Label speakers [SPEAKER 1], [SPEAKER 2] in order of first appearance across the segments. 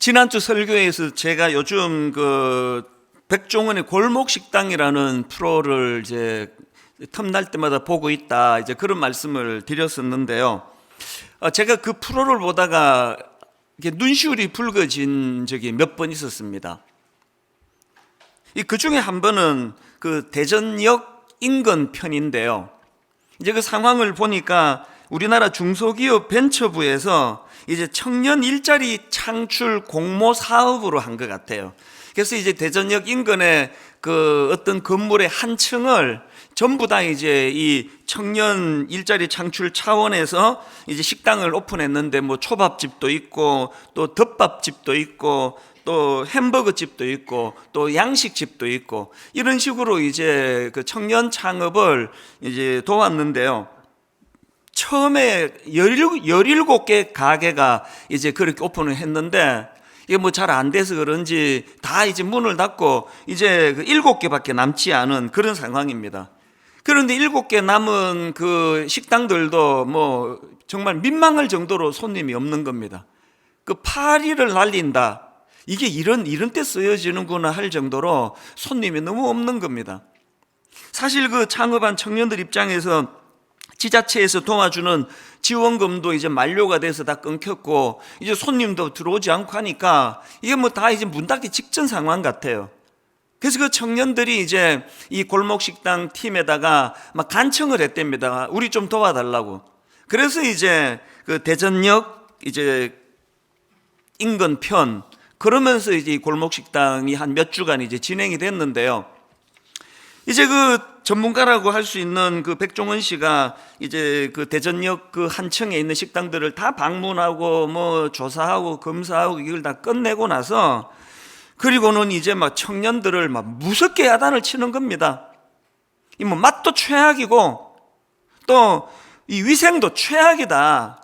[SPEAKER 1] 지난주 설교에서 제가 요즘 백종원의 골목식당이라는 프로를 이제 틈날 때마다 보고 있다, 이제 그런 말씀을 드렸었는데요. 제가 그 프로를 보다가 눈시울이 붉어진 적이 몇 번 있었습니다. 그 중에 한 번은 그 대전역 인근 편인데요. 이제 그 상황을 보니까 우리나라 중소기업 벤처부에서 이제 청년 일자리 창출 공모 사업으로 한 것 같아요. 그래서 이제 대전역 인근에 그 어떤 건물의 한 층을 전부 다 이제 이 청년 일자리 창출 차원에서 이제 식당을 오픈했는데, 뭐 초밥집도 있고 또 덮밥집도 있고 또 햄버거 집도 있고 또 양식집도 있고, 이런 식으로 이제 그 청년 창업을 이제 도왔는데요. 처음에 17개 가게가 이제 그렇게 오픈을 했는데, 이게 뭐 잘 안 돼서 그런지 다 이제 문을 닫고 이제 7개밖에 남지 않은 그런 상황입니다. 그런데 7개 남은 그 식당들도 뭐 정말 민망할 정도로 손님이 없는 겁니다. 그 파리를 날린다, 이게 이런 때 쓰여지는구나 할 정도로 손님이 너무 없는 겁니다. 사실 그 창업한 청년들 입장에서 지자체에서 도와주는 지원금도 이제 만료가 돼서 다 끊겼고, 이제 손님도 들어오지 않고 하니까 이게 뭐 다 이제 문 닫기 직전 상황 같아요. 그래서 그 청년들이 이제 이 골목식당 팀에다가 막 간청을 했답니다. 우리 좀 도와달라고. 그래서 이제 그 대전역 이제 인근 편, 그러면서 이제 이 골목식당이 한 몇 주간 이제 진행이 됐는데요. 이제 그 전문가라고 할 수 있는 그 백종원 씨가 이제 그 대전역 그 한 층에 있는 식당들을 다 방문하고 뭐 조사하고 검사하고 이걸 다 끝내고 나서, 그리고는 이제 막 청년들을 막 무섭게 야단을 치는 겁니다. 이 뭐 맛도 최악이고 또 이 위생도 최악이다.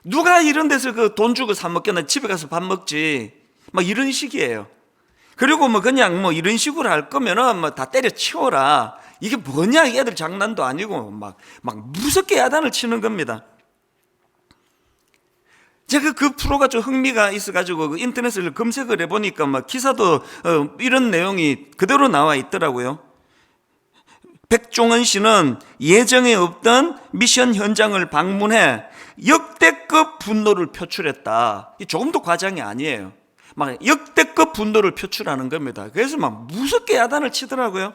[SPEAKER 1] 누가 이런 데서 그 돈 주고 사 먹겠나, 집에 가서 밥 먹지. 막 이런 식이에요. 그리고 뭐 그냥 뭐 이런 식으로 할 거면은 뭐 다 때려치워라. 이게 뭐냐, 애들 장난도 아니고 막 무섭게 야단을 치는 겁니다. 제가 그 프로가 좀 흥미가 있어가지고 그 인터넷을 검색을 해보니까 막 기사도 이런 내용이 그대로 나와 있더라고요. 백종원 씨는 예정에 없던 미션 현장을 방문해 역대급 분노를 표출했다. 조금도 과장이 아니에요. 막 역대급 분노를 표출하는 겁니다. 그래서 막 무섭게 야단을 치더라고요.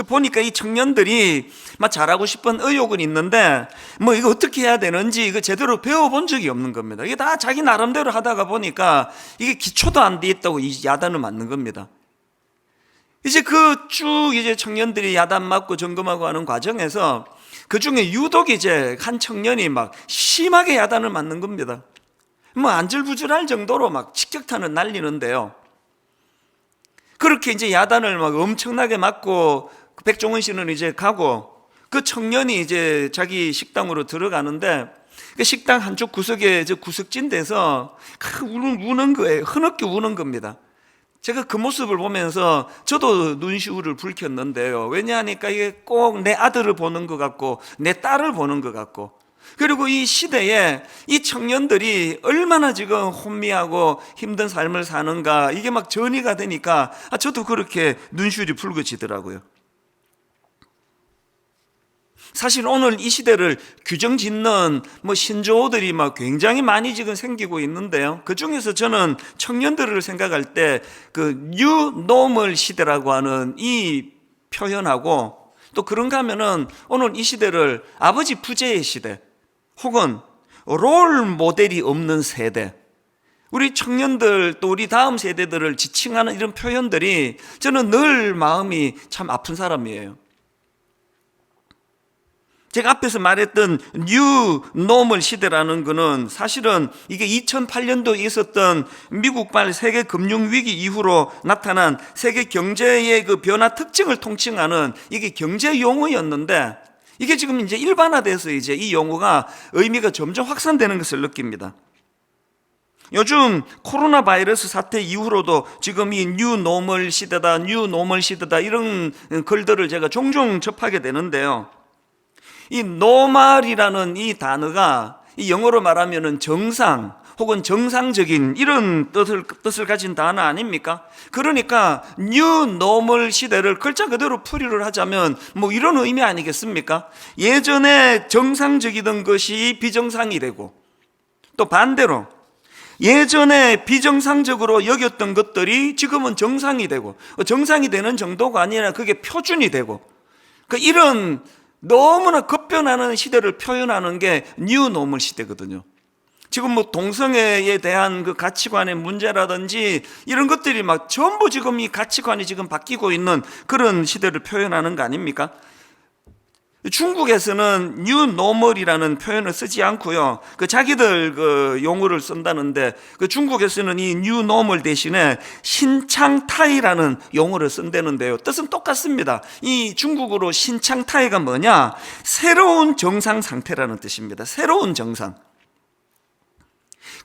[SPEAKER 1] 보니까 이 청년들이 막 잘하고 싶은 의욕은 있는데 뭐 이거 어떻게 해야 되는지 이거 제대로 배워본 적이 없는 겁니다. 이게 다 자기 나름대로 하다가 보니까 이게 기초도 안 돼 있다고 이 야단을 맞는 겁니다. 이제 그 쭉 이제 청년들이 야단 맞고 점검하고 하는 과정에서 그 중에 유독 이제 한 청년이 막 심하게 야단을 맞는 겁니다. 뭐 안절부절할 정도로 막 직격탄을 날리는데요. 그렇게 이제 야단을 막 엄청나게 맞고 백종원 씨는 이제 가고, 그 청년이 이제 자기 식당으로 들어가는데 그 식당 한쪽 구석에 저 구석진 데서 우는 거예요. 흐느끼 우는 겁니다. 제가 그 모습을 보면서 저도 눈시울을 붉혔는데요. 왜냐하니까 이게 꼭 내 아들을 보는 것 같고 내 딸을 보는 것 같고, 그리고 이 시대에 이 청년들이 얼마나 지금 혼미하고 힘든 삶을 사는가, 이게 막 전이가 되니까 저도 그렇게 눈시울이 붉어지더라고요. 사실 오늘 이 시대를 규정짓는 뭐 신조어들이 막 굉장히 많이 지금 생기고 있는데요. 그 중에서 저는 청년들을 생각할 때 그 뉴노멀 시대라고 하는 이 표현하고, 또 그런가 하면은 오늘 이 시대를 아버지 부재의 시대, 혹은 롤 모델이 없는 세대, 우리 청년들 또 우리 다음 세대들을 지칭하는 이런 표현들이 저는 늘 마음이 참 아픈 사람이에요. 제가 앞에서 말했던 뉴 노멀 시대라는 거는 사실은 이게 2008년도에 있었던 미국발 세계 금융위기 이후로 나타난 세계 경제의 그 변화 특징을 통칭하는 이게 경제 용어였는데, 이게 지금 이제 일반화돼서 이제 이 용어가 의미가 점점 확산되는 것을 느낍니다. 요즘 코로나 바이러스 사태 이후로도 지금 이 뉴 노멀 시대다, 뉴 노멀 시대다, 이런 글들을 제가 종종 접하게 되는데요. 이 노멀이라는 이 단어가 이 영어로 말하면은 정상 혹은 정상적인 이런 뜻을 가진 단어 아닙니까? 그러니까 뉴 노멀 시대를 글자 그대로 풀이를 하자면 뭐 이런 의미 아니겠습니까? 예전에 정상적이던 것이 비정상이 되고, 또 반대로 예전에 비정상적으로 여겼던 것들이 지금은 정상이 되고, 정상이 되는 정도가 아니라 그게 표준이 되고, 이런 너무나 급변하는 시대를 표현하는 게 뉴 노멀 시대거든요. 지금 뭐 동성애에 대한 그 가치관의 문제라든지 이런 것들이 막 전부 지금 이 가치관이 지금 바뀌고 있는 그런 시대를 표현하는 거 아닙니까? 중국에서는 뉴 노멀이라는 표현을 쓰지 않고요. 자기들 용어를 쓴다는데, 중국에서는 이 뉴 노멀 대신에 신창타이라는 용어를 쓴다는데요. 뜻은 똑같습니다. 이 중국어로 신창타이가 뭐냐? 새로운 정상 상태라는 뜻입니다. 새로운 정상.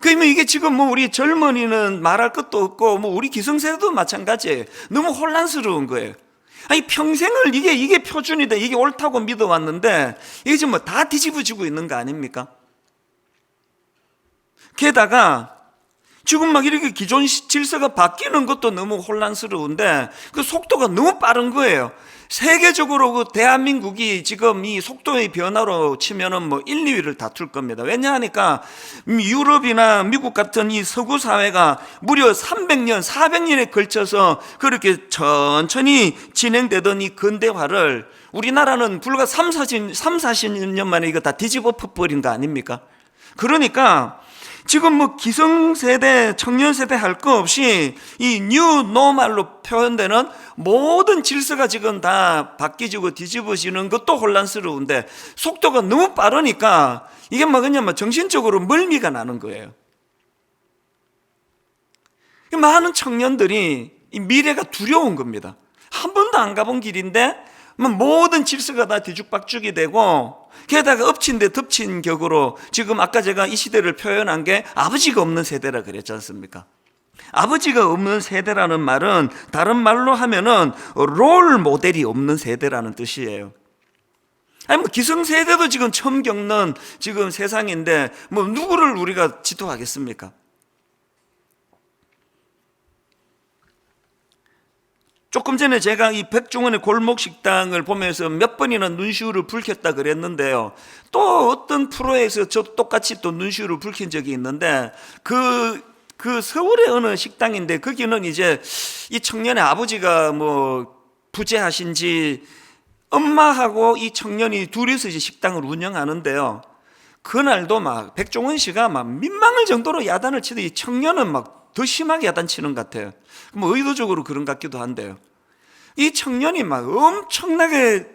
[SPEAKER 1] 그러면 이게 지금 뭐 우리 젊은이는 말할 것도 없고, 뭐 우리 기성세대도 마찬가지예요. 너무 혼란스러운 거예요. 아니, 평생을 이게 표준이다, 이게 옳다고 믿어왔는데 이게 지금 뭐 다 뒤집어지고 있는 거 아닙니까? 게다가 지금 막 이렇게 기존 질서가 바뀌는 것도 너무 혼란스러운데 그 속도가 너무 빠른 거예요. 세계적으로 대한민국이 지금 이 속도의 변화로 치면은 뭐 1, 2위를 다툴 겁니다. 왜냐하니까 유럽이나 미국 같은 이 서구 사회가 무려 300년, 400년에 걸쳐서 그렇게 천천히 진행되던 이 근대화를 우리나라는 불과 40년 만에 이거 다 뒤집어 버린 거 아닙니까? 그러니까 지금 뭐 기성세대, 청년세대 할 거 없이 이 뉴 노멀로 표현되는 모든 질서가 지금 다 바뀌지고 뒤집어지는 것도 혼란스러운데 속도가 너무 빠르니까 이게 뭐 그냥 뭐 정신적으로 멀미가 나는 거예요. 많은 청년들이 이 미래가 두려운 겁니다. 한 번도 안 가본 길인데 모든 질서가 다 뒤죽박죽이 되고, 게다가 엎친 데 덮친 격으로 지금 아까 제가 이 시대를 표현한 게 아버지가 없는 세대라 그랬지 않습니까? 아버지가 없는 세대라는 말은 다른 말로 하면은 롤 모델이 없는 세대라는 뜻이에요. 아니 뭐 기성세대도 지금 처음 겪는 지금 세상인데 뭐 누구를 우리가 지도하겠습니까? 조금 전에 제가 이 백종원의 골목식당을 보면서 몇 번이나 눈시울을 붉혔다 그랬는데요. 또 어떤 프로에서 저도 똑같이 또 눈시울을 붉힌 적이 있는데 그 서울의 어느 식당인데 거기는 이제 이 청년의 아버지가 뭐 부재하신지 엄마하고 이 청년이 둘이서 이제 식당을 운영하는데요. 그날도 막 백종원 씨가 막 민망할 정도로 야단을 치더니 이 청년은 막 더 심하게 야단치는 것 같아요. 뭐 의도적으로 그런 것 같기도 한데요. 이 청년이 막 엄청나게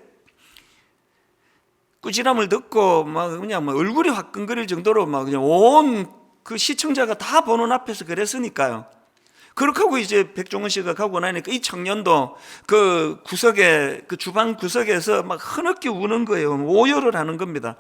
[SPEAKER 1] 꾸지람을 듣고 막 그냥 뭐 얼굴이 화끈거릴 정도로 막 그냥 온 그 시청자가 다 보는 앞에서 그랬으니까요. 그렇게 하고 이제 백종원 씨가 가고 나니까 이 청년도 그 구석에, 그 주방 구석에서 막 흐느끼 우는 거예요. 오열을 하는 겁니다.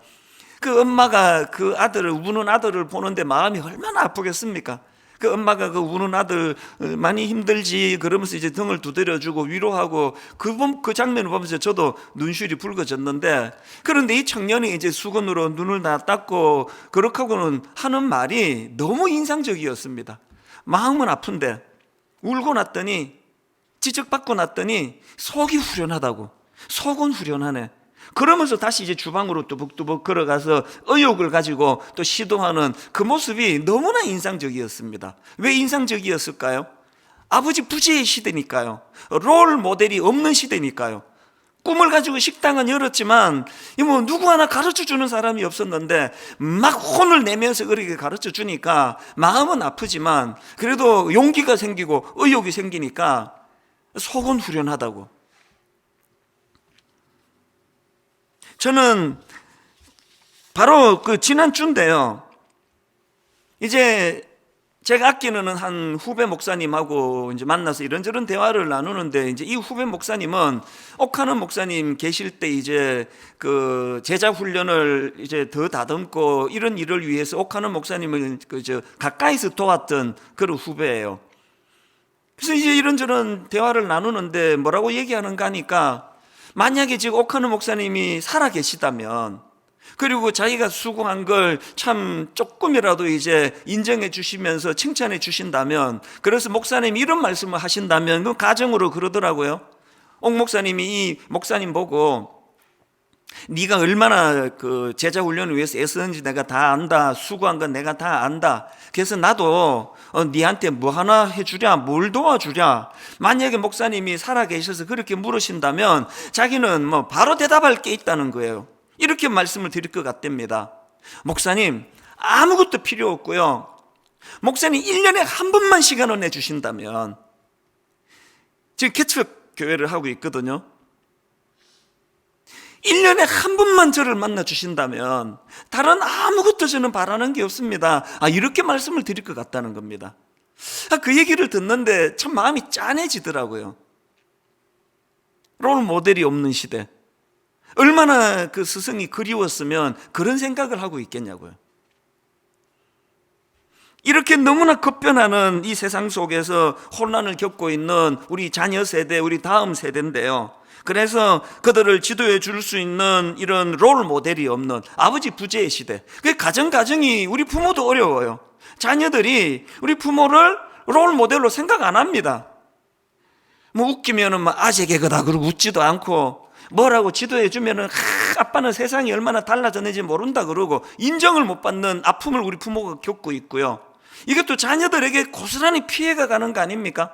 [SPEAKER 1] 그 엄마가 그 아들을, 우는 아들을 보는데 마음이 얼마나 아프겠습니까? 그 엄마가 그 우는 아들 많이 힘들지 그러면서 이제 등을 두드려주고 위로하고 그 장면을 보면서 저도 눈시울이 붉어졌는데, 그런데 이 청년이 이제 수건으로 눈을 다 닦고 그렇게 하고는 하는 말이 너무 인상적이었습니다. 마음은 아픈데 울고 났더니, 지적받고 났더니 속이 후련하다고. 속은 후련하네. 그러면서 다시 이제 주방으로 뚜벅뚜벅 걸어가서 의욕을 가지고 또 시도하는 그 모습이 너무나 인상적이었습니다. 왜 인상적이었을까요? 아버지 부재의 시대니까요. 롤 모델이 없는 시대니까요. 꿈을 가지고 식당은 열었지만 뭐 누구 하나 가르쳐 주는 사람이 없었는데 막 혼을 내면서 그렇게 가르쳐 주니까 마음은 아프지만 그래도 용기가 생기고 의욕이 생기니까 속은 후련하다고. 저는 바로 그 지난주인데요. 이제 제가 아끼는 한 후배 목사님하고 이제 만나서 이런저런 대화를 나누는데, 이제 이 후배 목사님은 옥하는 목사님 계실 때 이제 그 제자 훈련을 이제 더 다듬고 이런 일을 위해서 옥하는 목사님을 가까이서 도왔던 그런 후배예요. 그래서 이제 이런저런 대화를 나누는데 뭐라고 얘기하는가 하니까, 만약에 지금 옥하는 목사님이 살아 계시다면 그리고 자기가 수고한 걸 참 조금이라도 이제 인정해 주시면서 칭찬해 주신다면, 그래서 목사님이 이런 말씀을 하신다면 그 가정으로 그러더라고요. 옥 목사님이 이 목사님 보고 네가 얼마나 그 제자 훈련을 위해서 애쓰는지 내가 다 안다. 수고한 건 내가 다 안다. 그래서 나도 네한테 뭐 하나 해주랴, 뭘 도와주랴. 만약에 목사님이 살아계셔서 그렇게 물으신다면 자기는 뭐 바로 대답할 게 있다는 거예요. 이렇게 말씀을 드릴 것 같답니다. 목사님 아무것도 필요 없고요, 목사님 1년에 한 번만 시간을 내주신다면, 지금 개척 교회를 하고 있거든요. 1년에 한 번만 저를 만나 주신다면 다른 아무것도 저는 바라는 게 없습니다. 이렇게 말씀을 드릴 것 같다는 겁니다. 그 얘기를 듣는데 참 마음이 짠해지더라고요. 롤 모델이 없는 시대, 얼마나 그 스승이 그리웠으면 그런 생각을 하고 있겠냐고요. 이렇게 너무나 급변하는 이 세상 속에서 혼란을 겪고 있는 우리 자녀 세대, 우리 다음 세대인데요, 그래서 그들을 지도해 줄 수 있는 이런 롤 모델이 없는 아버지 부재의 시대. 그 가정이 우리 부모도 어려워요. 자녀들이 우리 부모를 롤 모델로 생각 안 합니다. 뭐 웃기면은 막 아재 개그다 그러고 웃지도 않고, 뭐라고 지도해 주면은 아빠는 세상이 얼마나 달라졌는지 모른다 그러고 인정을 못 받는 아픔을 우리 부모가 겪고 있고요. 이것도 자녀들에게 고스란히 피해가 가는 거 아닙니까?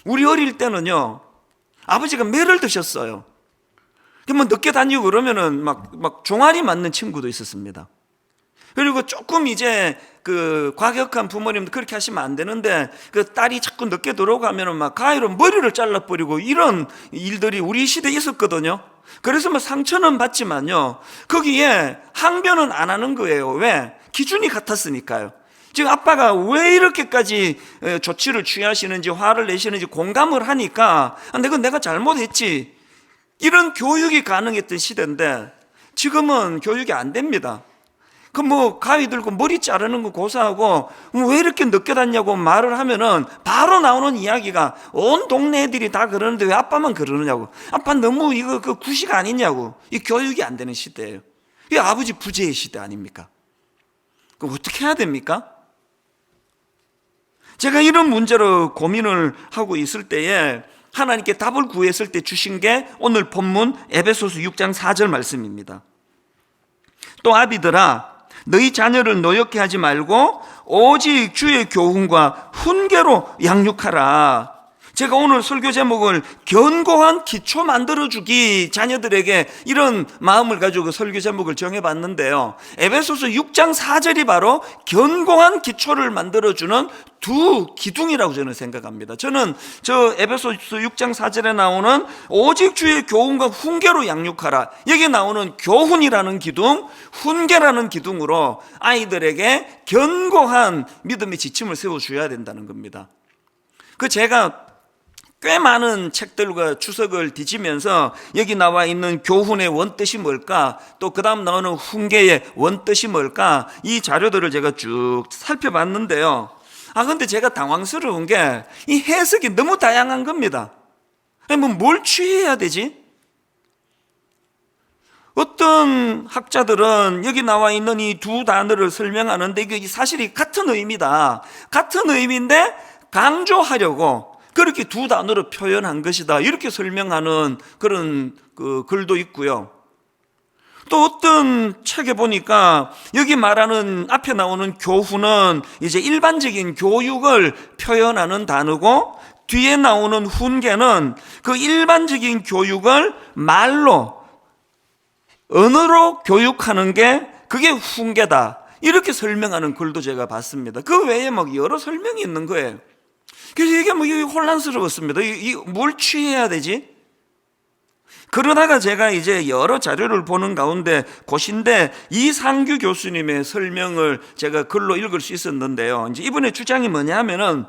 [SPEAKER 1] 우리 어릴 때는요, 아버지가 매를 드셨어요. 뭐 늦게 다니고 그러면은 막 종아리 맞는 친구도 있었습니다. 그리고 조금 이제 그 과격한 부모님도 그렇게 하시면 안 되는데, 그 딸이 자꾸 늦게 들어가면은 막 가위로 머리를 잘라버리고 이런 일들이 우리 시대에 있었거든요. 그래서 뭐 상처는 받지만요, 거기에 항변은 안 하는 거예요. 왜? 기준이 같았으니까요. 지금 아빠가 왜 이렇게까지 조치를 취하시는지, 화를 내시는지 공감을 하니까 내가 잘못했지, 이런 교육이 가능했던 시대인데 지금은 교육이 안 됩니다. 그 뭐 가위 들고 머리 자르는 거 고사하고 왜 이렇게 늦게 다냐고 말을 하면은 바로 나오는 이야기가 온 동네 애들이 다 그러는데 왜 아빠만 그러느냐고, 아빠 너무 이거 그 구식 아니냐고. 이 교육이 안 되는 시대예요. 이 아버지 부재의 시대 아닙니까? 그 어떻게 해야 됩니까? 제가 이런 문제로 고민을 하고 있을 때에 하나님께 답을 구했을 때 주신 게 오늘 본문 에베소서 6장 4절 말씀입니다. 또 아비들아, 너희 자녀를 노엽게 하지 말고 오직 주의 교훈과 훈계로 양육하라. 제가 오늘 설교 제목을 견고한 기초 만들어주기, 자녀들에게 이런 마음을 가지고 설교 제목을 정해봤는데요, 에베소서 6장 4절이 바로 견고한 기초를 만들어주는 두 기둥이라고 저는 생각합니다. 저는 저 에베소서 6장 4절에 나오는 오직 주의 교훈과 훈계로 양육하라, 여기 나오는 교훈이라는 기둥, 훈계라는 기둥으로 아이들에게 견고한 믿음의 지침을 세워줘야 된다는 겁니다. 제가 꽤 많은 책들과 주석을 뒤지면서 여기 나와 있는 교훈의 원뜻이 뭘까, 또 그 다음 나오는 훈계의 원뜻이 뭘까, 이 자료들을 제가 쭉 살펴봤는데요, 근데 제가 당황스러운 게 이 해석이 너무 다양한 겁니다. 뭘 취해야 되지? 어떤 학자들은 여기 나와 있는 이 두 단어를 설명하는데 이게 사실이 같은 의미다, 같은 의미인데 강조하려고 그렇게 두 단어로 표현한 것이다, 이렇게 설명하는 그런 글도 있고요. 또 어떤 책에 보니까 여기 말하는 앞에 나오는 교훈은 이제 일반적인 교육을 표현하는 단어고, 뒤에 나오는 훈계는 그 일반적인 교육을 말로, 언어로 교육하는 게 그게 훈계다, 이렇게 설명하는 글도 제가 봤습니다. 그 외에 막 여러 설명이 있는 거예요. 그래서 이게 뭐 혼란스러웠습니다. 뭘 취해야 되지? 그러다가 제가 이제 여러 자료를 보는 가운데 곳인데 이상규 교수님의 설명을 제가 글로 읽을 수 있었는데요, 이제 이분의 주장이 뭐냐 하면은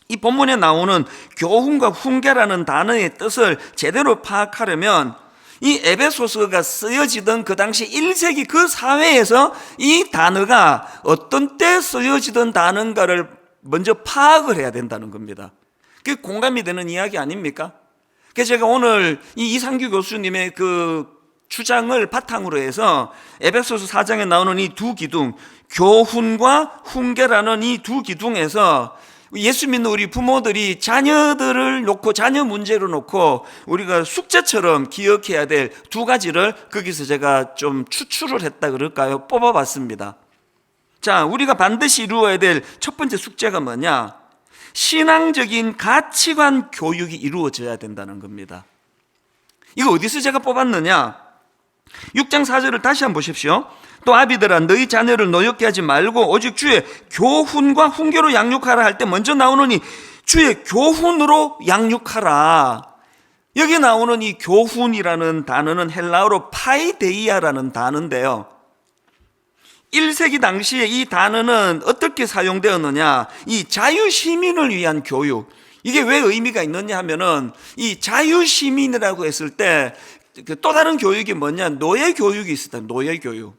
[SPEAKER 1] 이 본문에 나오는 교훈과 훈계라는 단어의 뜻을 제대로 파악하려면 이 에베소서가 쓰여지던 그 당시 1세기 그 사회에서 이 단어가 어떤 때 쓰여지던 단어인가를 먼저 파악을 해야 된다는 겁니다. 그게 공감이 되는 이야기 아닙니까? 그래서 제가 오늘 이 이상규 교수님의 그 주장을 바탕으로 해서 에베소서 4장에 나오는 이 두 기둥, 교훈과 훈계라는 이 두 기둥에서 예수 믿는 우리 부모들이 자녀들을 놓고, 자녀 문제로 놓고 우리가 숙제처럼 기억해야 될 두 가지를 거기서 제가 좀 추출을 했다 그럴까요? 뽑아봤습니다. 자, 우리가 반드시 이루어야 될 첫 번째 숙제가 뭐냐? 신앙적인 가치관 교육이 이루어져야 된다는 겁니다. 이거 어디서 제가 뽑았느냐? 6장 4절을 다시 한번 보십시오. 또 아비들아, 너희 자녀를 노엽게 하지 말고 오직 주의 교훈과 훈계로 양육하라 할 때 먼저 나오는 이 주의 교훈으로 양육하라. 여기 나오는 이 교훈이라는 단어는 헬라어로 파이데이아라는 단어인데요, 1세기 당시에 이 단어는 어떻게 사용되었느냐? 이 자유시민을 위한 교육. 이게 왜 의미가 있느냐 하면은, 이 자유시민이라고 했을 때 또 다른 교육이 뭐냐? 노예 교육이 있었다. 노예 교육.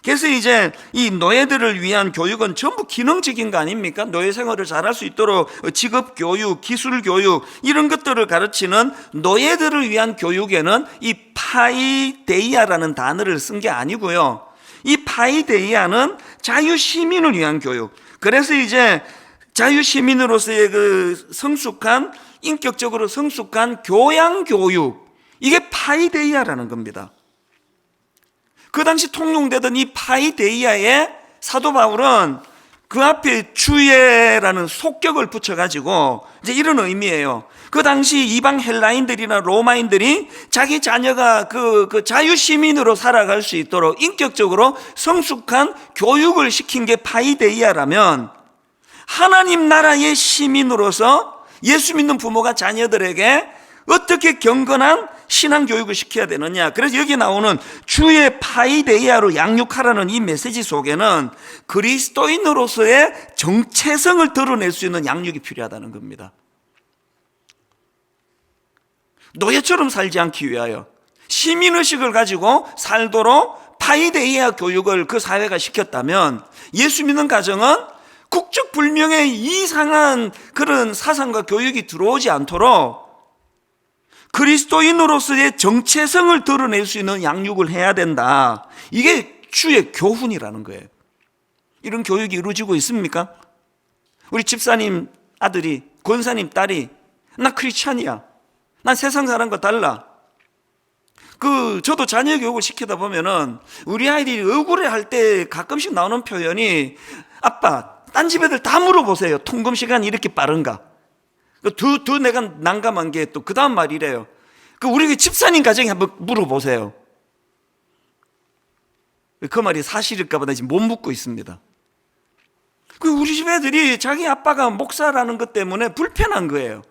[SPEAKER 1] 그래서 이제 이 노예들을 위한 교육은 전부 기능적인 거 아닙니까? 노예 생활을 잘할 수 있도록 직업 교육, 기술 교육, 이런 것들을 가르치는 노예들을 위한 교육에는 이 파이데이아라는 단어를 쓴 게 아니고요, 이 파이데이아는 자유시민을 위한 교육. 그래서 이제 자유시민으로서의 그 성숙한, 인격적으로 성숙한 교양교육, 이게 파이데이아라는 겁니다. 그 당시 통용되던 이 파이데이아에 사도 바울은 그 앞에 주예라는 속격을 붙여가지고 이제 이런 의미예요. 그 당시 이방 헬라인들이나 로마인들이 자기 자녀가 그 자유시민으로 살아갈 수 있도록 인격적으로 성숙한 교육을 시킨 게 파이데이아라면, 하나님 나라의 시민으로서 예수 믿는 부모가 자녀들에게 어떻게 경건한 신앙교육을 시켜야 되느냐. 그래서 여기 나오는 주의 파이데이아로 양육하라는 이 메시지 속에는 그리스도인으로서의 정체성을 드러낼 수 있는 양육이 필요하다는 겁니다. 노예처럼 살지 않기 위하여 시민의식을 가지고 살도록 파이데이아 교육을 그 사회가 시켰다면, 예수 믿는 가정은 국적불명의 이상한 그런 사상과 교육이 들어오지 않도록 그리스도인으로서의 정체성을 드러낼 수 있는 양육을 해야 된다. 이게 주의 교훈이라는 거예요. 이런 교육이 이루어지고 있습니까? 우리 집사님 아들이, 권사님 딸이, 나 크리스찬이야, 난 세상 사람과 달라. 저도 자녀 교육을 시키다 보면은 우리 아이들이 억울해할 때 가끔씩 나오는 표현이, 아빠, 딴 집 애들 다 물어보세요. 통금 시간이 이렇게 빠른가? 더 내가 난감한 게 또 그 다음 말이래요. 우리 집사님 가정에 한번 물어보세요. 그 말이 사실일까봐 나 지금 못 묻고 있습니다. 우리 집 애들이 자기 아빠가 목사라는 것 때문에 불편한 거예요.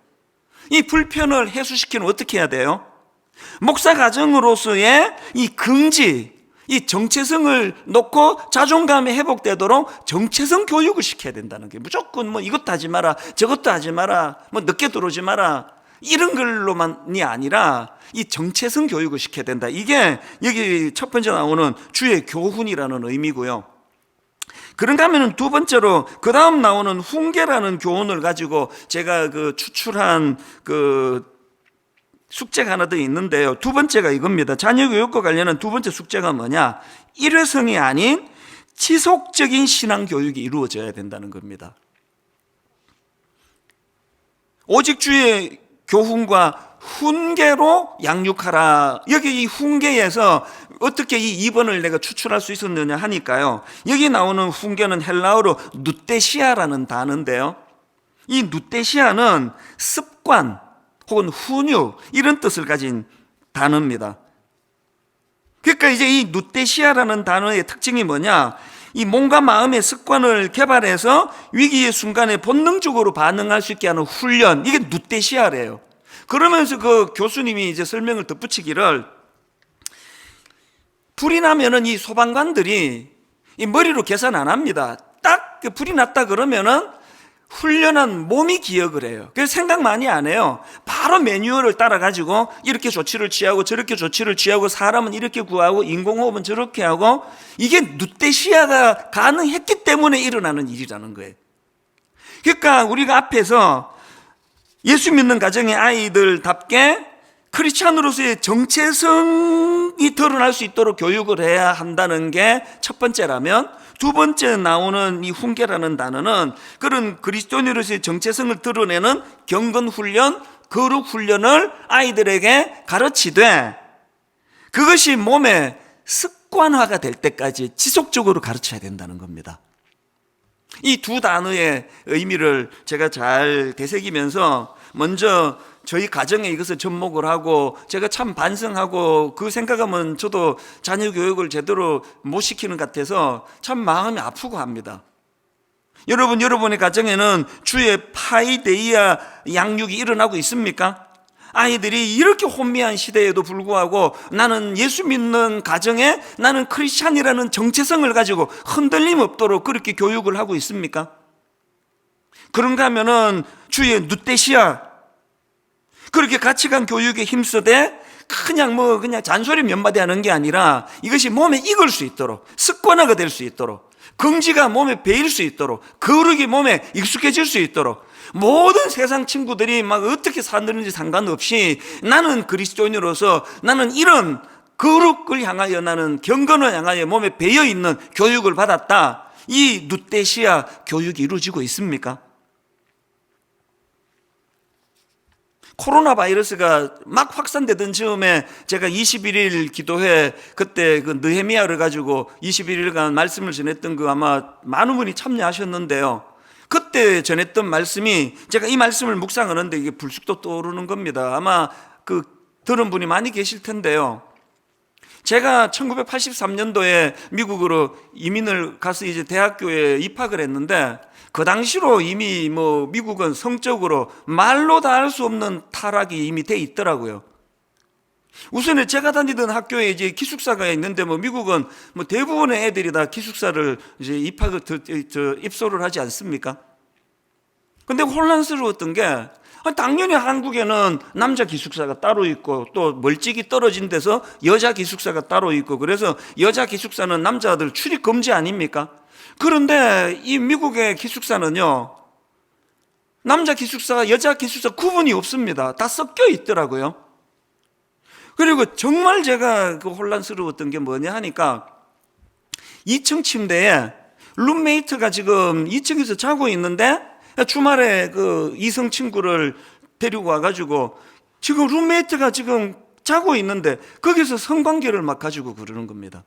[SPEAKER 1] 이 불편을 해소시키는 어떻게 해야 돼요? 목사 가정으로서의 이 긍지, 이 정체성을 놓고 자존감이 회복되도록 정체성 교육을 시켜야 된다는 게, 무조건 뭐 이것도 하지 마라, 저것도 하지 마라, 뭐 늦게 들어오지 마라, 이런 걸로만이 아니라 이 정체성 교육을 시켜야 된다. 이게 여기 첫 번째 나오는 주의 교훈이라는 의미고요. 그런가 하면 두 번째로 그 다음 나오는 훈계라는 교훈을 가지고 제가 추출한 숙제가 하나 더 있는데요. 두 번째가 이겁니다. 자녀 교육과 관련한 두 번째 숙제가 뭐냐? 일회성이 아닌 지속적인 신앙 교육이 이루어져야 된다는 겁니다. 오직 주의 교훈과 훈계로 양육하라. 여기 이 훈계에서 어떻게 이 2번을 내가 추출할 수 있었느냐 하니까요, 여기 나오는 훈계는 헬라어로 누테시아라는 단어인데요, 이 누테시아는 습관 혹은 훈육, 이런 뜻을 가진 단어입니다. 그러니까 이제 이 누테시아라는 단어의 특징이 뭐냐? 이 몸과 마음의 습관을 개발해서 위기의 순간에 본능적으로 반응할 수 있게 하는 훈련, 이게 누테시아래요. 그러면서 그 교수님이 이제 설명을 덧붙이기를, 불이 나면은 이 소방관들이 이 머리로 계산 안 합니다. 딱 불이 났다 그러면은 훈련한 몸이 기억을 해요. 그래서 생각 많이 안 해요. 바로 매뉴얼을 따라가지고 이렇게 조치를 취하고 저렇게 조치를 취하고, 사람은 이렇게 구하고 인공호흡은 저렇게 하고, 이게 누테시아가 가능했기 때문에 일어나는 일이라는 거예요. 그러니까 우리가 앞에서 예수 믿는 가정의 아이들답게 크리스찬으로서의 정체성이 드러날 수 있도록 교육을 해야 한다는 게 첫 번째라면, 두 번째 나오는 이 훈계라는 단어는 그런 그리스도인으로서의 정체성을 드러내는 경건훈련, 거룩훈련을 아이들에게 가르치되 그것이 몸에 습관화가 될 때까지 지속적으로 가르쳐야 된다는 겁니다. 이 두 단어의 의미를 제가 잘 되새기면서 먼저 저희 가정에 이것을 접목을 하고 제가 참 반성하고 그 생각하면 저도 자녀 교육을 제대로 못 시키는 것 같아서 참 마음이 아프고 합니다. 여러분의 가정에는 주의 파이데이아 양육이 일어나고 있습니까? 아이들이 이렇게 혼미한 시대에도 불구하고 나는 예수 믿는 가정에 나는 크리스찬이라는 정체성을 가지고 흔들림 없도록 그렇게 교육을 하고 있습니까? 그런가 하면은 주의 누떼시아 그렇게 가치관 교육에 힘쓰되 그냥 잔소리 몇 마디 하는 게 아니라 이것이 몸에 익을 수 있도록, 습관화가 될 수 있도록, 긍지가 몸에 배일 수 있도록, 거룩이 몸에 익숙해질 수 있도록, 모든 세상 친구들이 막 어떻게 사는지 상관없이 나는 그리스도인으로서 나는 이런 거룩을 향하여, 나는 경건을 향하여 몸에 배어 있는 교육을 받았다. 이 누떼시아 교육이 이루어지고 있습니까? 코로나 바이러스가 막 확산되던 즈음에 제가 21일 기도회 그때 그 느헤미야를 가지고 21일간 말씀을 전했던 거 아마 많은 분이 참여하셨는데요. 그때 전했던 말씀이 제가 이 말씀을 묵상하는데 이게 불쑥 떠오르는 겁니다. 아마 그 들은 분이 많이 계실 텐데요. 제가 1983년도에 미국으로 이민을 가서 이제 대학교에 입학을 했는데 그 당시로 이미 미국은 성적으로 말로 다 할 수 없는 타락이 이미 돼 있더라고요. 우선은 제가 다니던 학교에 이제 기숙사가 있는데 미국은 대부분의 애들이 다 기숙사를 이제 입소를 하지 않습니까? 근데 혼란스러웠던 게 당연히 한국에는 남자 기숙사가 따로 있고 또 멀찍이 떨어진 데서 여자 기숙사가 따로 있고 그래서 여자 기숙사는 남자들 출입 금지 아닙니까? 그런데 이 미국의 기숙사는요, 남자 기숙사와 여자 기숙사 구분이 없습니다. 다 섞여 있더라고요. 그리고 정말 제가 혼란스러웠던 게 뭐냐 하니까 2층 침대에 룸메이트가 지금 2층에서 자고 있는데 주말에 그 이성 친구를 데리고 와가지고 지금 룸메이트가 지금 자고 있는데 거기서 성관계를 막 가지고 그러는 겁니다.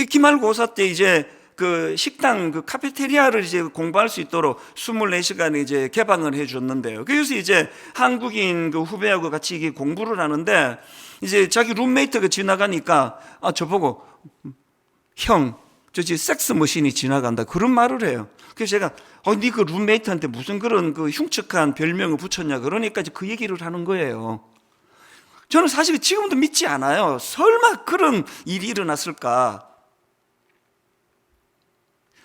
[SPEAKER 1] 기말고사 때 이제 그 식당 그 카페테리아를 이제 공부할 수 있도록 24시간에 이제 개방을 해 줬는데요. 그래서 이제 한국인 그 후배하고 같이 이게 공부를 하는데 이제 자기 룸메이트가 지나가니까 저보고 형, 저 지금 섹스 머신이 지나간다 그런 말을 해요. 그래서 제가 네 그 룸메이트한테 무슨 그런 그 흉측한 별명을 붙였냐 그러니까 그 얘기를 하는 거예요. 저는 사실 지금도 믿지 않아요. 설마 그런 일이 일어났을까?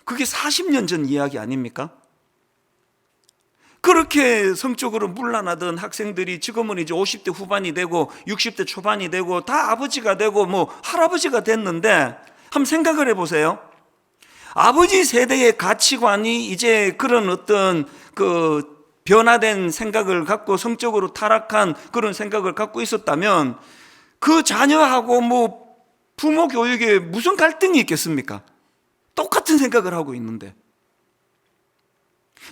[SPEAKER 1] 그게 40년 전 이야기 아닙니까? 그렇게 성적으로 문란하던 학생들이 지금은 이제 50대 후반이 되고 60대 초반이 되고 다 아버지가 되고 할아버지가 됐는데 한번 생각을 해보세요. 아버지 세대의 가치관이 이제 그런 어떤 그 변화된 생각을 갖고 성적으로 타락한 그런 생각을 갖고 있었다면 그 자녀하고 부모 교육에 무슨 갈등이 있겠습니까? 똑같은 생각을 하고 있는데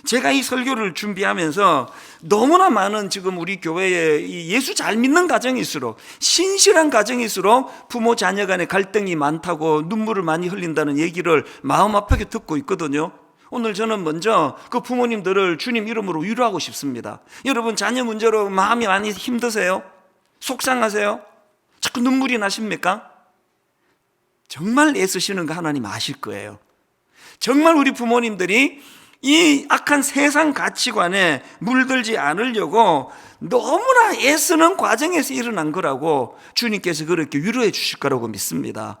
[SPEAKER 1] 제가 이 설교를 준비하면서 너무나 많은 지금 우리 교회에 이 예수 잘 믿는 가정일수록 신실한 가정일수록 부모 자녀 간의 갈등이 많다고 눈물을 많이 흘린다는 얘기를 마음 아프게 듣고 있거든요. 오늘 저는 먼저 그 부모님들을 주님 이름으로 위로하고 싶습니다. 여러분 자녀 문제로 마음이 많이 힘드세요? 속상하세요? 자꾸 눈물이 나십니까? 정말 애쓰시는 거 하나님 아실 거예요. 정말 우리 부모님들이 이 악한 세상 가치관에 물들지 않으려고 너무나 애쓰는 과정에서 일어난 거라고 주님께서 그렇게 위로해 주실 거라고 믿습니다.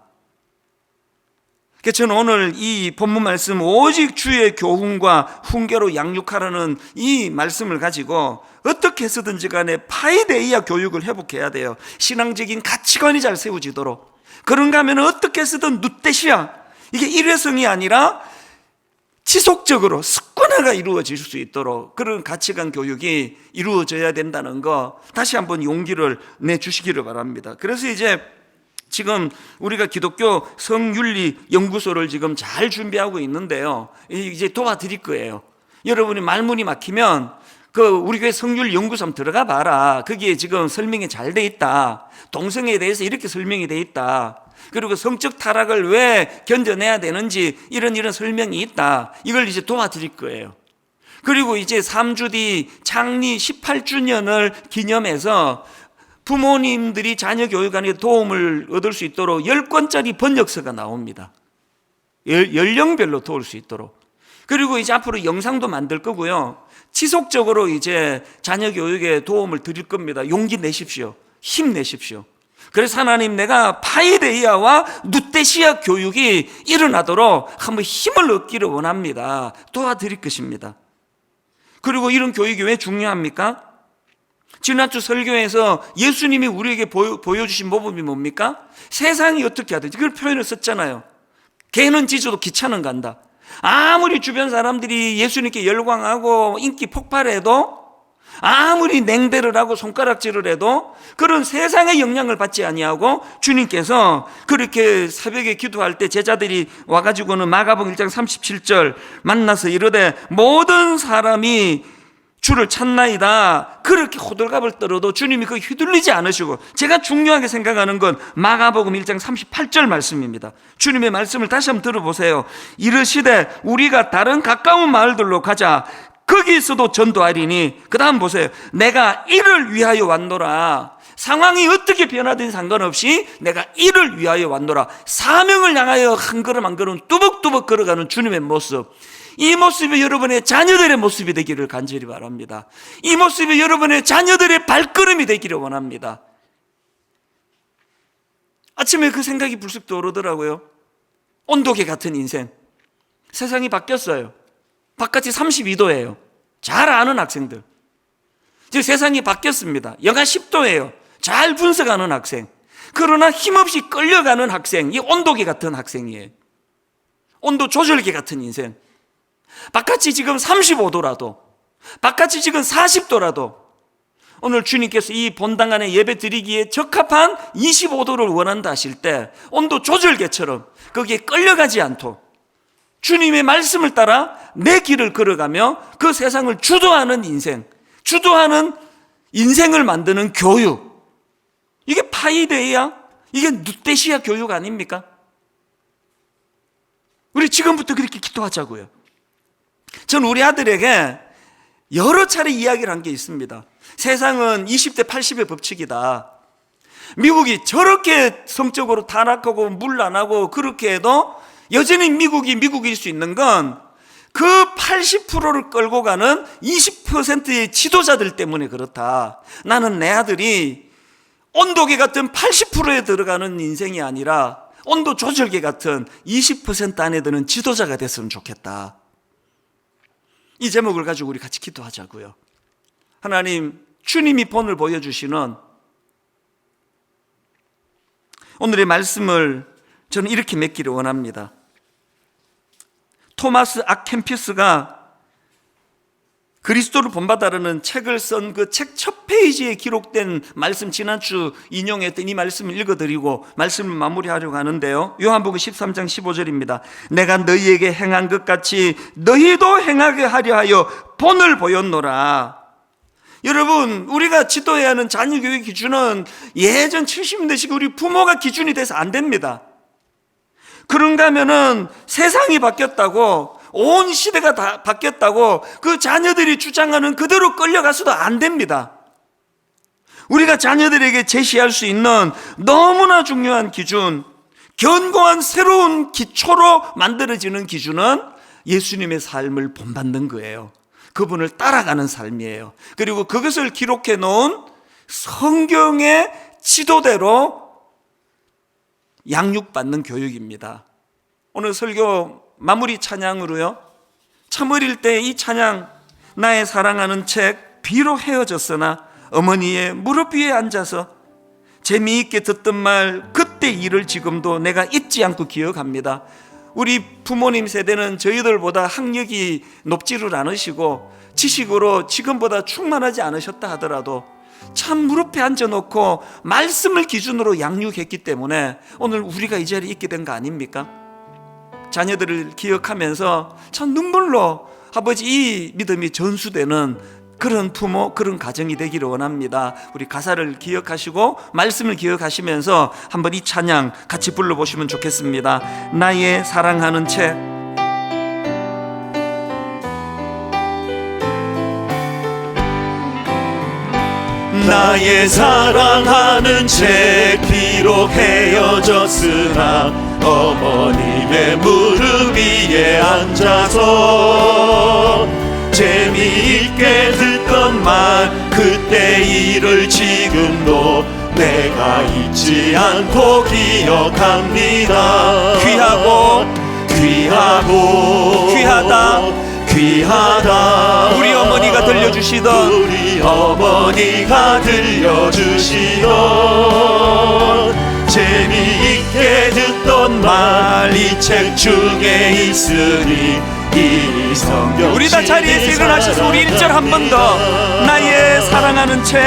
[SPEAKER 1] 그래서 저는 오늘 이 본문 말씀 오직 주의 교훈과 훈계로 양육하라는 이 말씀을 가지고 어떻게 해서든지 간에 파이데이아 교육을 회복해야 돼요. 신앙적인 가치관이 잘 세워지도록. 그런가 하면 어떻게 해서든 누떼시아, 이게 일회성이 아니라 지속적으로 습관화가 이루어질 수 있도록 그런 가치관 교육이 이루어져야 된다는 거 다시 한번 용기를 내주시기를 바랍니다. 그래서 이제 지금 우리가 기독교 성윤리 연구소를 지금 잘 준비하고 있는데요, 이제 도와드릴 거예요. 여러분이 말문이 막히면 우리 교회 성윤리 연구소 한번 들어가 봐라. 거기에 지금 설명이 잘 돼 있다. 동성애에 대해서 이렇게 설명이 돼 있다. 그리고 성적 타락을 왜 견뎌내야 되는지 이런 설명이 있다. 이걸 이제 도와드릴 거예요. 그리고 이제 3주 뒤 창립 18주년을 기념해서 부모님들이 자녀 교육하는 데 도움을 얻을 수 있도록 10권짜리 번역서가 나옵니다. 연령별로 도울 수 있도록. 그리고 이제 앞으로 영상도 만들 거고요. 지속적으로 이제 자녀 교육에 도움을 드릴 겁니다. 용기 내십시오. 힘내십시오. 그래서 하나님, 내가 파이데이아와 누떼시아 교육이 일어나도록 한번 힘을 얻기를 원합니다. 도와드릴 것입니다. 그리고 이런 교육이 왜 중요합니까? 지난주 설교에서 예수님이 우리에게 보여주신 모범이 뭡니까? 세상이 어떻게 하든지 그걸 표현을 썼잖아요. 개는 짖어도 기차는 간다. 아무리 주변 사람들이 예수님께 열광하고 인기 폭발해도, 아무리 냉대를 하고 손가락질을 해도 그런 세상의 영향을 받지 아니하고 주님께서 그렇게 새벽에 기도할 때 제자들이 와가지고는 마가복음 1장 37절 만나서 이르되 모든 사람이 주를 찾나이다. 그렇게 호들갑을 떨어도 주님이 그 휘둘리지 않으시고, 제가 중요하게 생각하는 건 마가복음 1장 38절 말씀입니다. 주님의 말씀을 다시 한번 들어보세요. 이르시되 우리가 다른 가까운 마을들로 가자. 거기서도 전도하리니. 그 다음 보세요. 내가 이를 위하여 왔노라. 상황이 어떻게 변하든 상관없이 내가 이를 위하여 왔노라. 사명을 향하여 한 걸음 한 걸음 뚜벅뚜벅 걸어가는 주님의 모습. 이 모습이 여러분의 자녀들의 모습이 되기를 간절히 바랍니다. 이 모습이 여러분의 자녀들의 발걸음이 되기를 원합니다. 아침에 그 생각이 불쑥 떠오르더라고요. 온도계 같은 인생. 세상이 바뀌었어요. 바깥이 32도예요. 잘 아는 학생들. 지금 세상이 바뀌었습니다. 영하 10도예요. 잘 분석하는 학생. 그러나 힘없이 끌려가는 학생. 이 온도계 같은 학생이에요. 온도 조절계 같은 인생. 바깥이 지금 35도라도, 바깥이 지금 40도라도 오늘 주님께서 이 본당 안에 예배 드리기에 적합한 25도를 원한다 하실 때 온도 조절계처럼 거기에 끌려가지 않도록 주님의 말씀을 따라 내 길을 걸어가며 그 세상을 주도하는 인생, 주도하는 인생을 만드는 교육. 이게 파이데이아, 이게 누떼시아 교육 아닙니까? 우리 지금부터 그렇게 기도하자고요. 전 우리 아들에게 여러 차례 이야기를 한 게 있습니다. 세상은 20대 80의 법칙이다. 미국이 저렇게 성적으로 타락하고 물란하고 그렇게 해도 여전히 미국이 미국일 수 있는 건 그 80%를 끌고 가는 20%의 지도자들 때문에 그렇다. 나는 내 아들이 온도계 같은 80%에 들어가는 인생이 아니라 온도 조절계 같은 20% 안에 드는 지도자가 됐으면 좋겠다. 이 제목을 가지고 우리 같이 기도하자고요. 하나님, 주님이 본을 보여주시는 오늘의 말씀을 저는 이렇게 맺기를 원합니다. 토마스 아켄피스가 그리스도를 본받아라는 책을 쓴 그 책 첫 페이지에 기록된 말씀, 지난주 인용했던 이 말씀을 읽어드리고 말씀을 마무리하려고 하는데요. 요한복음 13장 15절입니다. 내가 너희에게 행한 것 같이 너희도 행하게 하려 하여 본을 보였노라. 여러분, 우리가 지도해야 하는 자녀교육 기준은 예전 70년대식 우리 부모가 기준이 돼서 안 됩니다. 그런가 하면은 세상이 바뀌었다고, 온 시대가 다 바뀌었다고 그 자녀들이 주장하는 그대로 끌려가서도 안 됩니다. 우리가 자녀들에게 제시할 수 있는 너무나 중요한 기준, 견고한 새로운 기초로 만들어지는 기준은 예수님의 삶을 본받는 거예요. 그분을 따라가는 삶이에요. 그리고 그것을 기록해 놓은 성경의 지도대로 양육받는 교육입니다. 오늘 설교 마무리 찬양으로요, 참 어릴 때 이 찬양, 나의 사랑하는 책, 비록 헤어졌으나 어머니의 무릎 위에 앉아서 재미있게 듣던 말, 그때 일을 지금도 내가 잊지 않고 기억합니다. 우리 부모님 세대는 저희들보다 학력이 높지를 않으시고 지식으로 지금보다 충만하지 않으셨다 하더라도 참 무릎에 앉아놓고 말씀을 기준으로 양육했기 때문에 오늘 우리가 이 자리에 있게 된 거 아닙니까? 자녀들을 기억하면서 참 눈물로 아버지 이 믿음이 전수되는 그런 부모, 그런 가정이 되기를 원합니다. 우리 가사를 기억하시고 말씀을 기억하시면서 한번 이 찬양 같이 불러보시면 좋겠습니다. 나의 사랑하는 채.
[SPEAKER 2] 나의 사랑하는 채 비록 헤어졌으나 어머님의 무릎 위에 앉아서 재미있게 듣던 말 그때 일을 지금도 내가 잊지 않고 기억합니다. 귀하다
[SPEAKER 1] 우리 어머니가 들려주시던
[SPEAKER 2] 재미있게 듣던 말 이 책 중에 있으니 이 성경.
[SPEAKER 1] 우리 다 자리에서 일어나셔서 우리 1절 한 번 더. 나의 사랑하는 채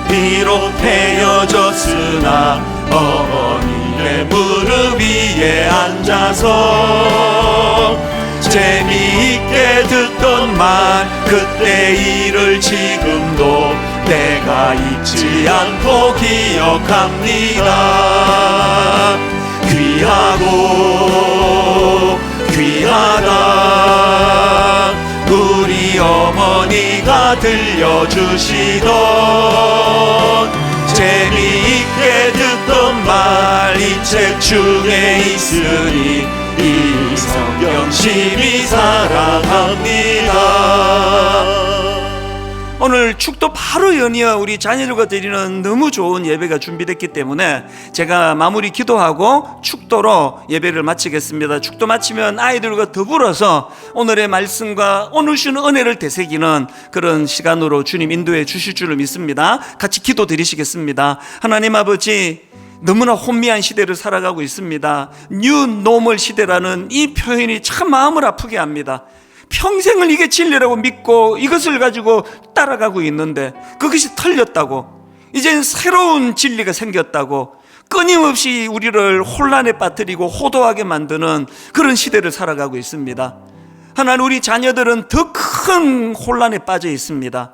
[SPEAKER 2] 비록 헤어졌으나 어머니의 무릎 위에 앉아서 재미있게 듣던 말 그때 일을 지금도 내가 잊지 않고 기억합니다. 귀하다 우리 어머니가 들려주시던 재미있게 듣던 말 이 책 중에 있으니 이 성경 심히 사랑합니다.
[SPEAKER 1] 오늘 축도 바로 연이어 우리 자녀들과 드리는 너무 좋은 예배가 준비됐기 때문에 제가 마무리 기도하고 축도로 예배를 마치겠습니다. 축도 마치면 아이들과 더불어서 오늘의 말씀과 오늘 주는 은혜를 되새기는 그런 시간으로 주님 인도해 주실 줄을 믿습니다. 같이 기도 드리시겠습니다. 하나님 아버지, 너무나 혼미한 시대를 살아가고 있습니다. 뉴 노멀 시대라는 이 표현이 참 마음을 아프게 합니다. 평생을 이게 진리라고 믿고 이것을 가지고 따라가고 있는데 그것이 틀렸다고, 이젠 새로운 진리가 생겼다고 끊임없이 우리를 혼란에 빠뜨리고 호도하게 만드는 그런 시대를 살아가고 있습니다. 하나님, 우리 자녀들은 더 큰 혼란에 빠져 있습니다.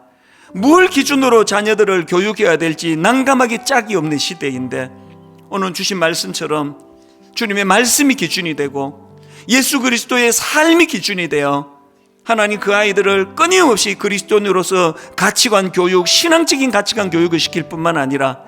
[SPEAKER 1] 뭘 기준으로 자녀들을 교육해야 될지 난감하게 짝이 없는 시대인데 오늘 주신 말씀처럼 주님의 말씀이 기준이 되고 예수 그리스도의 삶이 기준이 되어 하나님 그 아이들을 끊임없이 그리스도인으로서 가치관 교육, 신앙적인 가치관 교육을 시킬 뿐만 아니라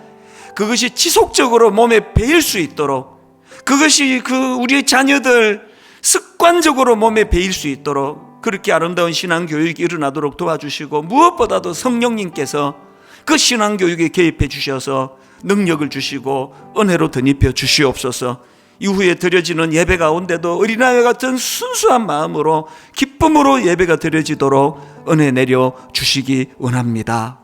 [SPEAKER 1] 그것이 지속적으로 몸에 배일 수 있도록, 그것이 우리의 자녀들 습관적으로 몸에 배일 수 있도록 그렇게 아름다운 신앙 교육이 일어나도록 도와주시고, 무엇보다도 성령님께서 그 신앙 교육에 개입해 주셔서 능력을 주시고 은혜로 덧입혀 주시옵소서. 이후에 드려지는 예배 가운데도 어린아이 같은 순수한 마음으로 기쁨으로 예배가 드려지도록 은혜 내려 주시기 원합니다.